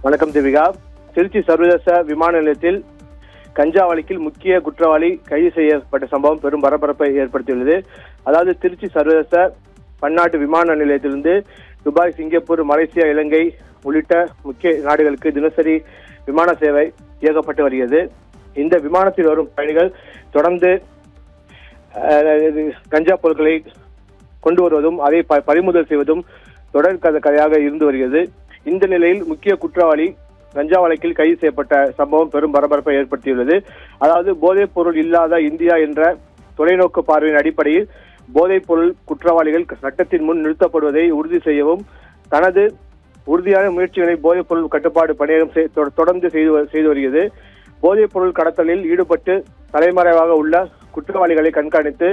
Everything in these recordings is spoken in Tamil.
வணக்கம் தேவிகா. திருச்சி சர்வதேச விமான நிலையத்தில் கஞ்சா வழக்கில் முக்கிய குற்றவாளி கைது செய்யப்பட்ட சம்பவம் பெரும் பரபரப்பை ஏற்படுத்தியுள்ளது. அதாவது திருச்சி சர்வதேச பன்னாட்டு விமான நிலையத்திலிருந்து துபாய், சிங்கப்பூர், மலேசியா, இலங்கை உள்ளிட்ட முக்கிய நாடுகளுக்கு தினசரி விமான சேவை இயக்கப்பட்டு வருகிறது. இந்த விமானத்தில் வரும் பயணிகள் தொடர்ந்து கஞ்சா பொருட்களை கொண்டு வருவதும் அதை பறிமுதல் செய்வதும் தொடர் கதையாக இருந்து வருகிறது. இந்த நிலையில் முக்கிய குற்றவாளி கஞ்சா வழக்கில் கைது செய்யப்பட்ட சம்பவம் பெரும் பரபரப்பை ஏற்படுத்தியுள்ளது. அதாவது போதைப் பொருள் இல்லாத இந்தியா என்ற தொலைநோக்கு பார்வையின் அடிப்படையில் போதைப் பொருள் குற்றவாளிகள் சட்டத்தின் முன் நிறுத்தப்படுவதை உறுதி செய்யவும் தனது உறுதியான முயற்சிகளை போதைப் பொருள் கட்டுப்பாடு பணியகம் தொடர்ந்து செய்து வருகிறது. போதைப் பொருள் கடத்தலில் ஈடுபட்டு தலைமறைவாக உள்ள குற்றவாளிகளை கண்காணித்து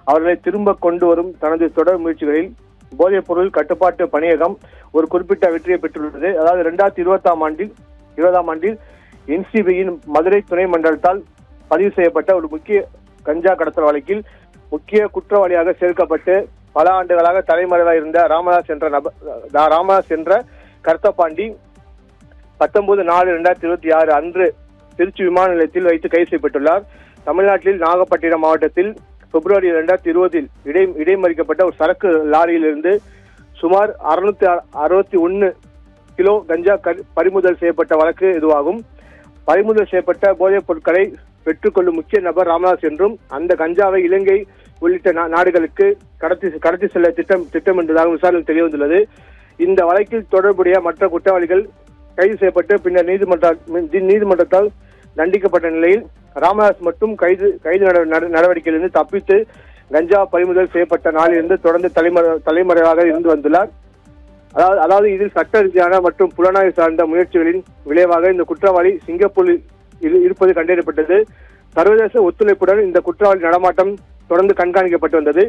அவர்களை திரும்ப கொண்டு வரும் தனது தொடர் முயற்சிகளில் போதைப் பொருள் கட்டுப்பாட்டு பணியகம் ஒரு குறிப்பிட்ட வெற்றியை பெற்றுள்ளது. அதாவது 2020ஆம் ஆண்டில் NCBயின் மதுரை துணை மண்டலத்தால் பதிவு செய்யப்பட்ட ஒரு முக்கிய கஞ்சா கடத்தல் வழக்கில் முக்கிய குற்றவாளியாக சேர்க்கப்பட்டு பல ஆண்டுகளாக தலைமறைவாக இருந்த ராமதாஸ் என்ற கர்த்தபாண்டி 19/4/2026 அன்று திருச்சி விமான நிலையத்தில் வைத்து கைது செய்யப்பட்டுள்ளார். தமிழ்நாட்டில் நாகப்பட்டினம் மாவட்டத்தில் பிப்ரவரி 2020 இடைமறிக்கப்பட்ட ஒரு சரக்கு லாரியிலிருந்து சுமார் 661 கிலோ கஞ்சா பறிமுதல் செய்யப்பட்ட வழக்கு இதுவாகும். பறிமுதல் செய்யப்பட்ட போதைப் பொருட்களை பெற்றுக்கொள்ளும் முக்கிய நபர் ராமதாஸ் என்றும் அந்த கஞ்சாவை இலங்கை உள்ளிட்ட நாடுகளுக்கு கடத்தி செல்ல திட்டமிட்டதாக விசாரணை தெரிய வந்துள்ளது. இந்த வழக்கில் தொடர்புடைய மற்ற குற்றவாளிகள் கைது செய்யப்பட்டு பின்னர் நீதிமன்றத்தால் தண்டிக்கப்பட்ட நிலையில் ராமதாஸ் மட்டும் கைது நடவடிக்கையிலிருந்து தப்பித்து கஞ்சா பறிமுதல் செய்யப்பட்ட நாளிலிருந்து தொடர்ந்து தலைமறைவாக இருந்து வந்துள்ளார். அதாவது இதில் சட்ட ரீதியான மற்றும் புலனாய்வு சார்ந்த முயற்சிகளின் விளைவாக இந்த குற்றவாளி சிங்கப்பூரில் இருப்பது கண்டறியப்பட்டது. சர்வதேச ஒத்துழைப்புடன் இந்த குற்றவாளி நடமாட்டம் தொடர்ந்து கண்காணிக்கப்பட்டு வந்தது.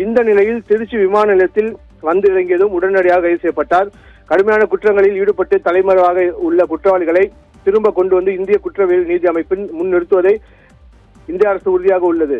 இந்த நிலையில் திருச்சி விமான நிலையத்தில் வந்து இறங்கியதும் உடனடியாக கைது செய்யப்பட்டார். கடுமையான குற்றங்களில் ஈடுபட்டு தலைமறைவாக உள்ள குற்றவாளிகளை திரும்ப கொண்டு வந்து இந்திய குற்றவியல் நீதி அமைப்பின் முன் நிறுத்துவதை இந்திய அரசு உறுதியாக உள்ளது.